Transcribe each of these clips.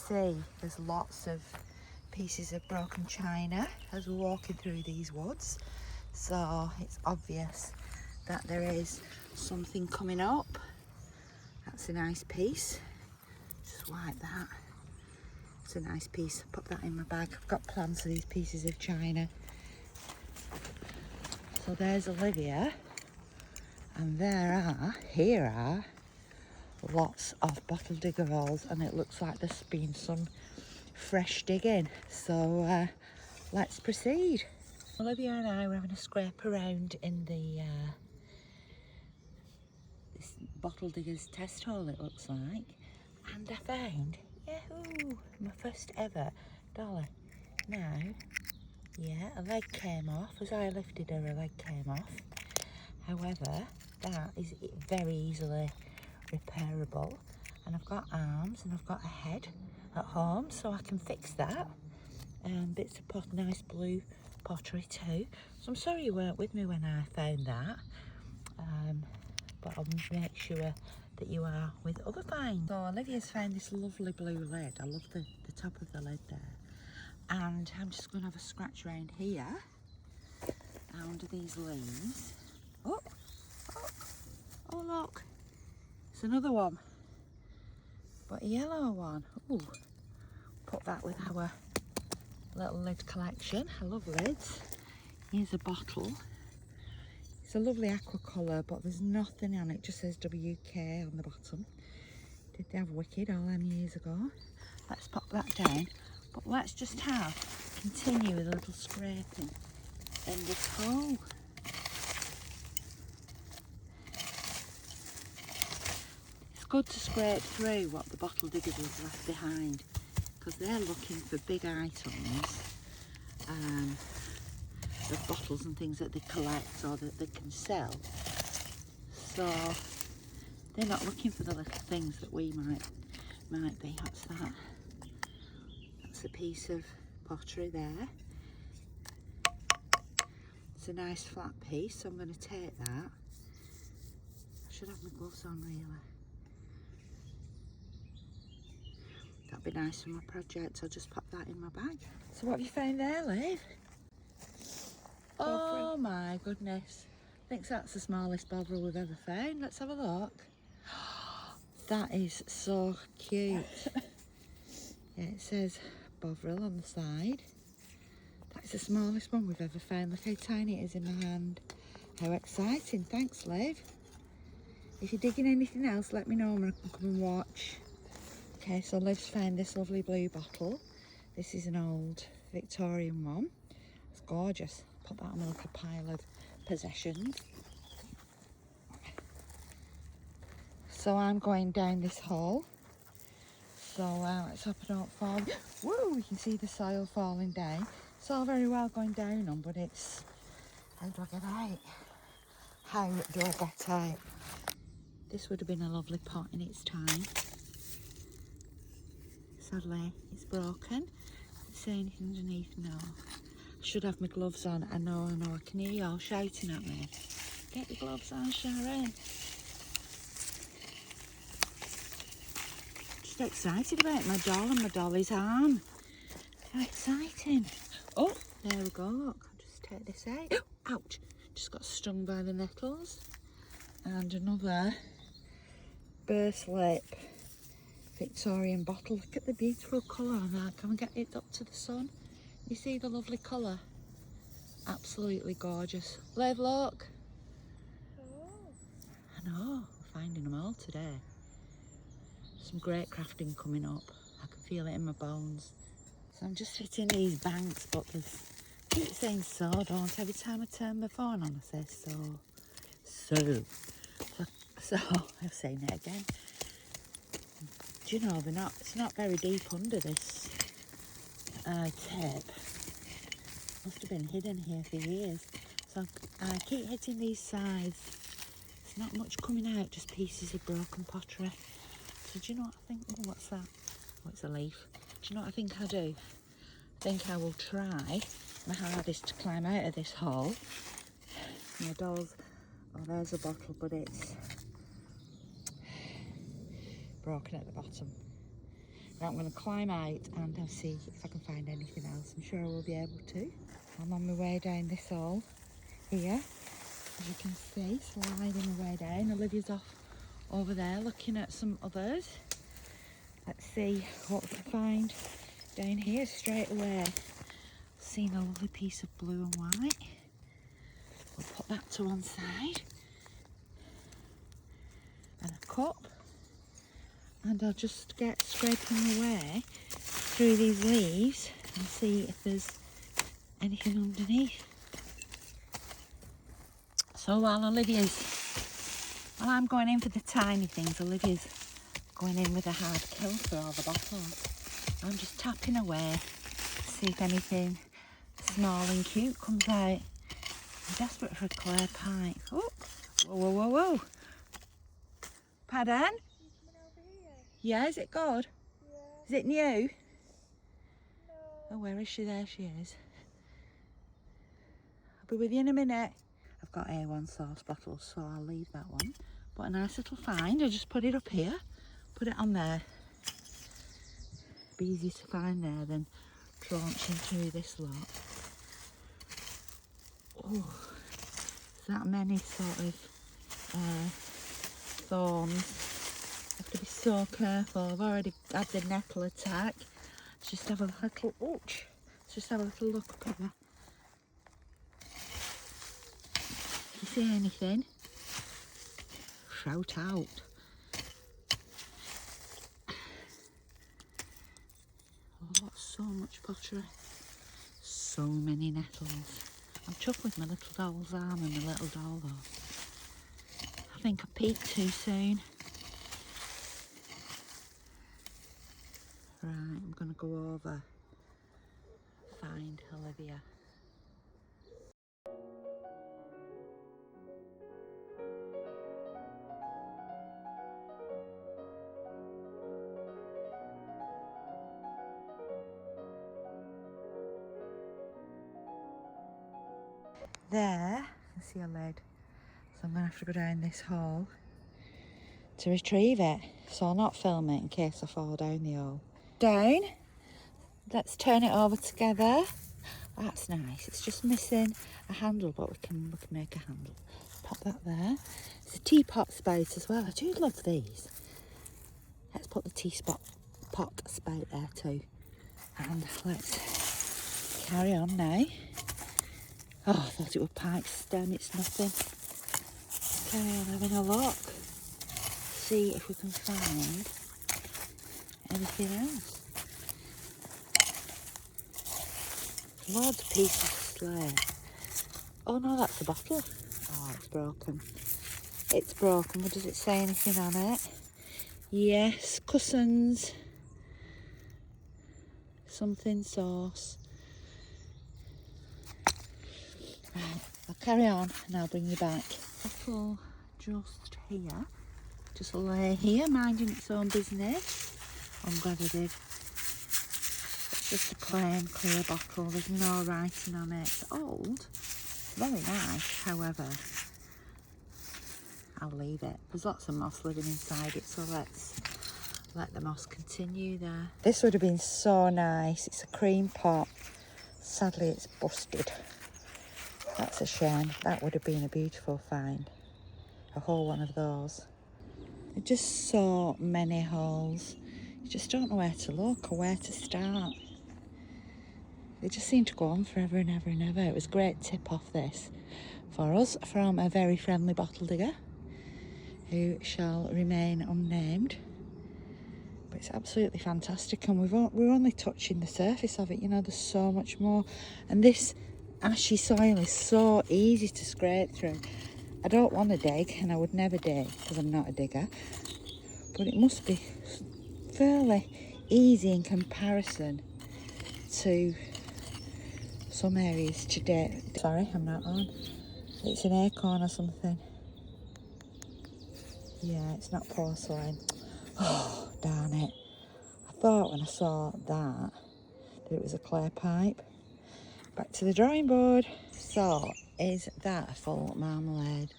see, there's lots of pieces of broken china as we're walking through these woods. So it's obvious that there is something coming up. That's a nice piece. Just like that. It's a nice piece. Put that in my bag. I've got plans for these pieces of china. So there's Olivia. And here are lots of bottle digger rolls, and it looks like there's been some fresh digging. So let's proceed. Olivia and I were having a scrape around in the this bottle digger's test hole, it looks like, and I found, yahoo, my first ever dollar. Now, yeah, a leg came off. As I lifted her, a leg came off. However, that is very easily repairable, and I've got arms and I've got a head at home, so I can fix that. Bits of nice blue pottery too. So I'm sorry you weren't with me when I found that, but I'll make sure that you are with other finds. So Olivia's found this lovely blue lid. I love the top of the lid there, and I'm just going to have a scratch around here under these leaves. Oh, look, it's another one, but a yellow one. Ooh, put that with our little lid collection. I love lids. Here's a bottle. It's a lovely aqua colour, but there's nothing on it. It just says WK on the bottom. Did they have Wicked all them years ago? Let's pop that down. But let's just continue with a little scraping in this hole. It's good to scrape through what the bottle diggers have left behind, because they're looking for big items of bottles and things that they collect or that they can sell. So they're not looking for the little things that we might be. What's that? That's a piece of pottery there. It's a nice flat piece, so I'm going to take that. I should have my gloves on really. That'd be nice for my project. I'll just pop that in my bag. So what have you found there, Liv? Oh my goodness. I think that's the smallest bovril we've ever found. Let's have a look. That is so cute. Yeah, it says bovril on the side. That's the smallest one we've ever found. Look how tiny it is in my hand. How exciting. Thanks, Liv. If you're digging anything else, let me know and I can come and watch. Okay, so Liv's found this lovely blue bottle. This is an old Victorian one. It's gorgeous. Put that on a little pile of possessions. So I'm going down this hole. So let's hope I don't fall. Woo! You can see the soil falling down. It's all very well going down on, but it's... How do I get out? How do I get out? This would have been a lovely pot in its time. Sadly, it's broken. Doesn't say anything underneath, no. I should have my gloves on. I know, I can hear you all shouting at me. Get your gloves on, Sharon. Just excited about my doll and my dolly's arm. How exciting. Oh, there we go, look. I'll just take this out. Oh, ouch. Just got stung by the nettles. And another burst lip Victorian bottle. Look at the beautiful colour on that. Can we get it up to the sun? You see the lovely colour? Absolutely gorgeous. Liv, look. I know, finding them all today. Some great crafting coming up. I can feel it in my bones. So I'm just hitting these banks, but there's... I keep saying so, don't. Every time I turn my phone on, I say so. So, I've seen it again. Do you know, it's not very deep under this tape. Must have been hidden here for years. So I keep hitting these sides. There's not much coming out, just pieces of broken pottery. So do you know what I think? Oh, what's that? Oh, it's a leaf. Do you know what I think I do? I think I will try my hardest to climb out of this hole. My doll's... Oh, there's a bottle, but it's broken at the bottom. Right, I'm going to climb out and I'll see if I can find anything else. I'm sure I will be able to. I'm on my way down this hole here, as you can see, sliding my way down. Olivia's off over there looking at some others. Let's see what we can find down here straight away. Seen a lovely piece of blue and white. We'll put that to one side. And a cup. And I'll just get scraping my way through these leaves and see if there's anything underneath. So while I'm going in for the tiny things, Olivia's going in with a hard kill for all the bottles. I'm just tapping away to see if anything small and cute comes out. I'm desperate for a clear pipe. Oh, whoa, whoa, whoa, whoa. Pardon? Yeah, is it good? Yeah. Is it new? No. Oh, where is she? There she is. I'll be with you in a minute. I've got A1 sauce bottles, so I'll leave that one. But a nice little find. I'll just put it up here. Put it on there. Be easier to find there than launching through this lot. Oh, that many sort of thorns. Have to be so careful. I've already had the nettle attack. Let's just have a little let's just have a little look up here. If you see anything, shout out. Oh, so much pottery. So many nettles. I'm chuffed with my little doll's arm and my little doll though. I think I peeked too soon. Right, I'm going to go over, find Olivia. There, I see a lid. So I'm going to have to go down this hole to retrieve it. So I'll not film it in case I fall down the hole. Down. Let's turn it over together. That's nice. It's just missing a handle, but we can make a handle. Pop that there. It's a teapot spout as well. I do love these. Let's put the teapot spout there too. And let's carry on now. Oh, I thought it was pipe stem. It's nothing. Carry on having a look. See if we can find anything else. Loads of pieces of slate. Oh no, that's a bottle. Oh, it's broken. It's broken, but does it say anything on it? Yes, cousins. Something sauce. Right, I'll carry on and I'll bring you back. Bottle just here. Just lay here, minding its own business. I'm glad I did. It's just a plain, clear bottle. There's no writing on it. It's old. Very nice, however. I'll leave it. There's lots of moss living inside it, so let's let the moss continue there. This would have been so nice. It's a cream pot. Sadly, it's busted. That's a shame. That would have been a beautiful find. A whole one of those. There are just so many holes. You just don't know where to look or where to start. They just seem to go on forever and ever and ever. It was a great tip off this for us from a very friendly bottle digger who shall remain unnamed. But it's absolutely fantastic, and we're only touching the surface of it. You know, there's so much more. And this ashy soil is so easy to scrape through. I don't want to dig, and I would never dig because I'm not a digger. But it must be fairly easy in comparison to some areas today. Sorry, I'm not on. It's an acorn or something. Yeah, it's not porcelain. Oh, darn it. I thought when I saw that it was a clay pipe. Back to the drawing board. So, is that a full marmalade?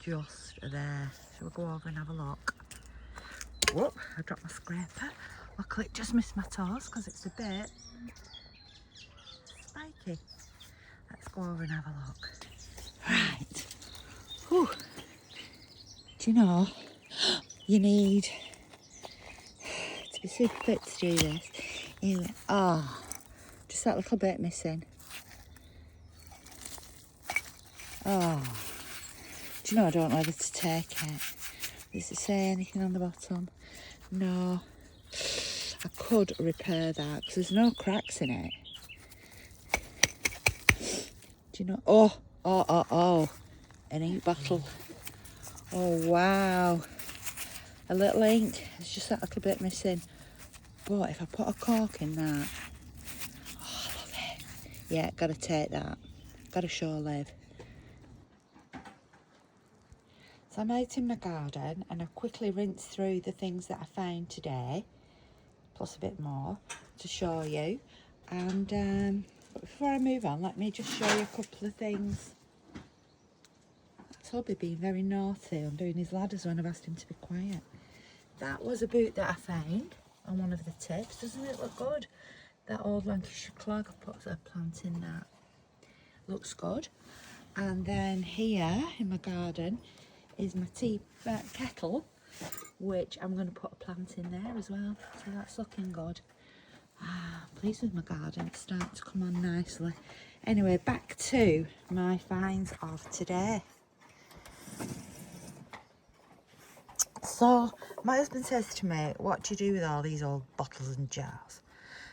Just there. Shall we go over and have a look? Whoop, I dropped my scraper. Luckily it just missed my toes because it's a bit spiky. Let's go over and have a look. Right. Whew. Do you know, you need to be super fit to do this. Anyway, just that little bit missing. Oh, do you know, I don't know whether to take it. Does it say anything on the bottom? No. I could repair that because there's no cracks in it. Do you know? Oh, an ink bottle. Oh, wow. A little ink. There's just that little bit missing. But if I put a cork in that, oh, I love it. Yeah, gotta take that. Gotta show live. So I'm out in my garden and I've quickly rinsed through the things that I found today, plus a bit more to show you. And but before I move on, let me just show you a couple of things. That's Hubby being very naughty on doing his ladders when I've asked him to be quiet. That was a boot that I found on one of the tips. Doesn't it look good? That old Lancashire clog, I put a plant in that. Looks good. And then here in my garden is my tea kettle, which I'm going to put a plant in there as well. So that's looking good. Pleased with my garden. It's starting to come on nicely. Anyway, back to my finds of today. So my husband says to me, what do you do with all these old bottles and jars?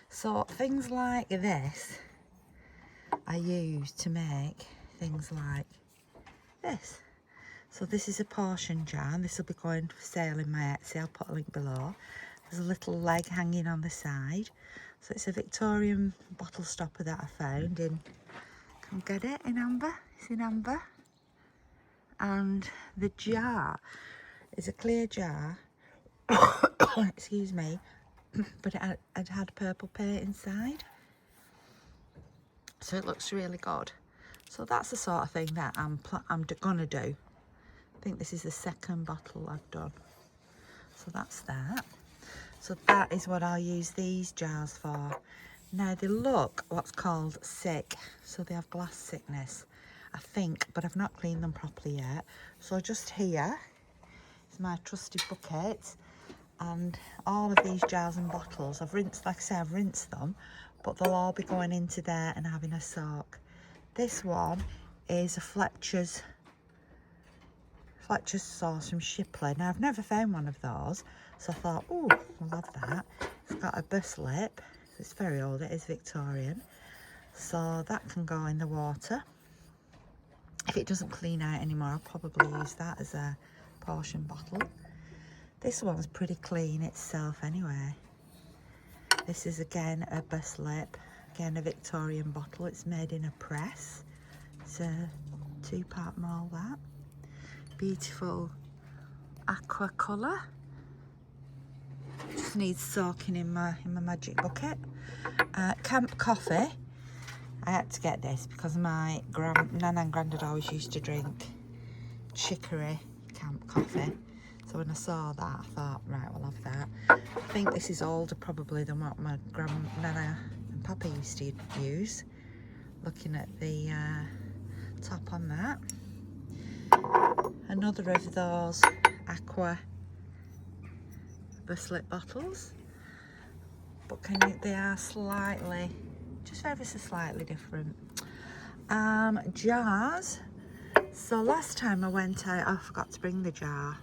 So things like this I use to make things like this. So this is a portion jar and this will be going for sale in my Etsy. I'll put a link below. There's a little leg hanging on the side. So it's a Victorian bottle stopper that I found in, can you get it in amber? It's in amber. And the jar is a clear jar, excuse me, but it had purple paint inside. So it looks really good. So that's the sort of thing that I'm gonna do. I think this is the second bottle I've done. So that's that. So that is what I'll use these jars for. Now they look what's called sick. So they have glass sickness, I think, but I've not cleaned them properly yet. So just here is my trusty bucket. And all of these jars and bottles, I've rinsed, like I say, I've rinsed them, but they'll all be going into there and having a soak. This one is a Fletcher's sauce from Shipley. Now, I've never found one of those, so I thought, oh, I love that. It's got a bus lip. It's very old, it is Victorian. So that can go in the water. If it doesn't clean out anymore, I'll probably use that as a portion bottle. This one's pretty clean itself anyway. This is again a bus lip, again a Victorian bottle. It's made in a press. It's a 2-part mould, that. Beautiful aqua colour. Just needs soaking in my magic bucket. Camp coffee. I had to get this because my Nana and Grandad always used to drink chicory camp coffee. So when I saw that, I thought, right, we'll have that. I think this is older probably than what my Nana and Papa used to use. Looking at the top on that. Another of those aqua slip bottles, but they are slightly, just ever so slightly different. Jars. So last time I went out, I forgot to bring the jar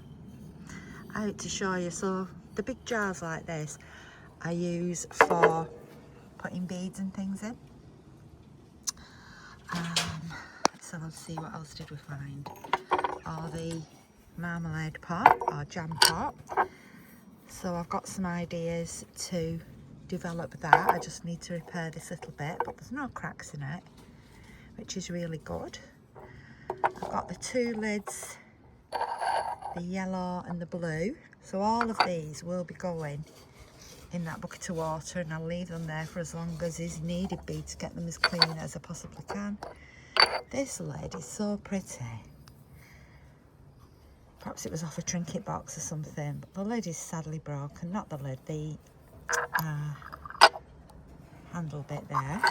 out to show you. So the big jars like this I use for putting beads and things in. So let's see, what else did we find? Or the marmalade pot or jam pot. So I've got some ideas to develop that. I just need to repair this little bit, but there's no cracks in it, which is really good. I've got the 2 lids, the yellow and the blue. So all of these will be going in that bucket of water, and I'll leave them there for as long as is needed be to get them as clean as I possibly can. This lid is so pretty. Perhaps it was off a trinket box or something, but the lid is sadly broken. Not the lid, the handle bit there.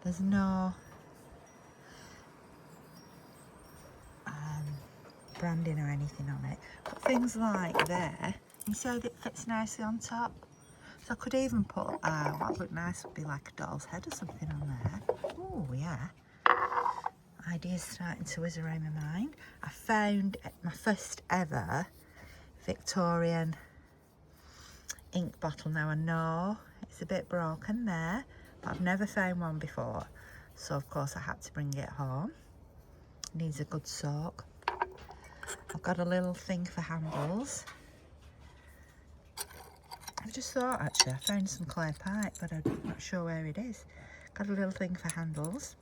There's no branding or anything on it, but things like there, you see that it fits nicely on top. So I could even put what would look nice would be like a doll's head or something on there. Oh yeah, ideas starting to whiz around my mind. I found my first ever Victorian ink bottle. Now I know it's a bit broken there, but I've never found one before, so of course I had to bring it home. It needs a good soak. I've got a little thing for handles. I've just thought actually I found some clay pipe, but I'm not sure where it is. Got a little thing for handles.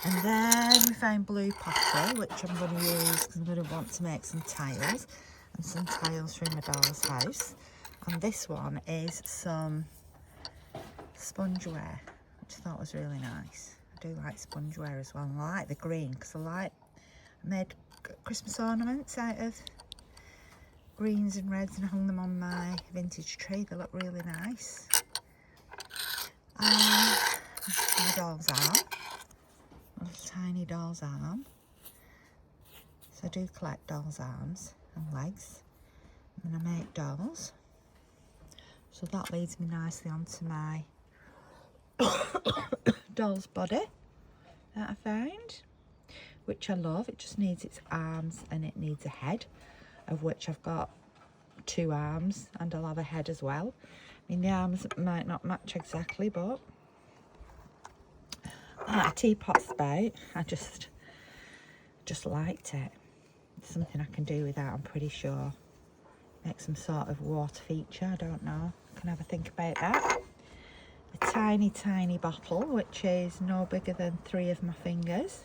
And then we found blue pottery, which I'm going to use because I'm going to want to make some tiles, and some tiles for my doll's house. And this one is some spongeware, which I thought was really nice. I do like spongeware as well, and I like the green because I made Christmas ornaments out of greens and reds and hung them on my vintage tree. They look really nice. My doll's arm, a little tiny doll's arm. So I do collect doll's arms and legs, and then I make dolls. So that leads me nicely onto my doll's body that I found, which I love. It just needs its arms and it needs a head, of which I've got 2 arms, and I'll have a head as well. I mean, the arms might not match exactly, but like a teapot spout, I just liked it. It's something I can do without, I'm pretty sure. Make some sort of water feature, I don't know. I can have a think about that. A tiny, tiny bottle, which is no bigger than 3 of my fingers.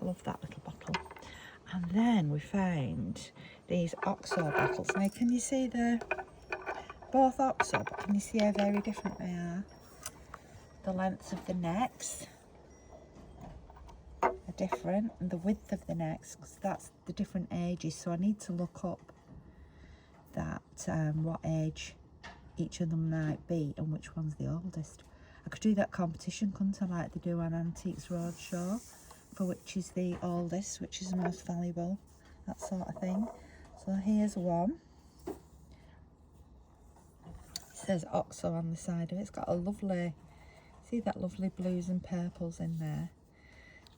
I love that little bottle. And then we found these OXO bottles. Now, can you see they're both OXO, but can you see how very different they are? The lengths of the necks are different, and the width of the necks, because that's the different ages. So I need to look up that what age each of them might be and which one's the oldest. I could do that competition, couldn't I, like they do on Antiques Roadshow, for which is the oldest, which is the most valuable, that sort of thing. So here's one. It says OXO on the side of it. It's got a lovely, see that lovely blues and purples in there.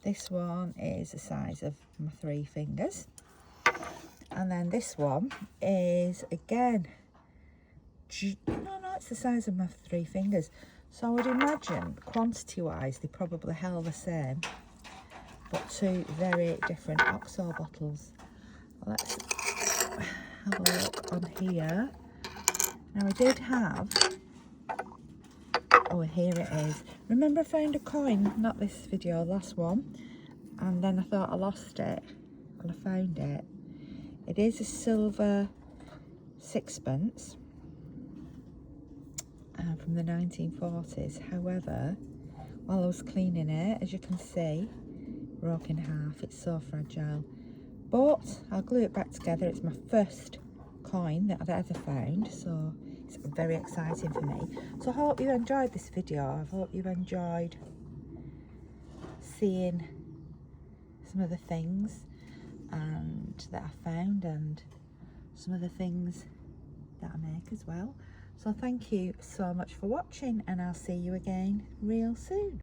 This one is the size of my 3 fingers. And then this one is, again, no, it's the size of my 3 fingers. So I would imagine, quantity-wise, they probably held the same, but 2 very different OXO bottles. Let's have a look on here. Now I did have, oh, here it is. Remember I found a coin, not this video, last one, and then I thought I lost it, and I found it. It is a silver 6pence from the 1940s. However, while I was cleaning it, as you can see, broke in half. It's so fragile, but I'll glue it back together. It's my first coin that I've ever found, so it's very exciting for me. So I hope you enjoyed this video. I hope you enjoyed seeing some of the things and that I found, and some of the things that I make as well. So thank you so much for watching, and I'll see you again real soon.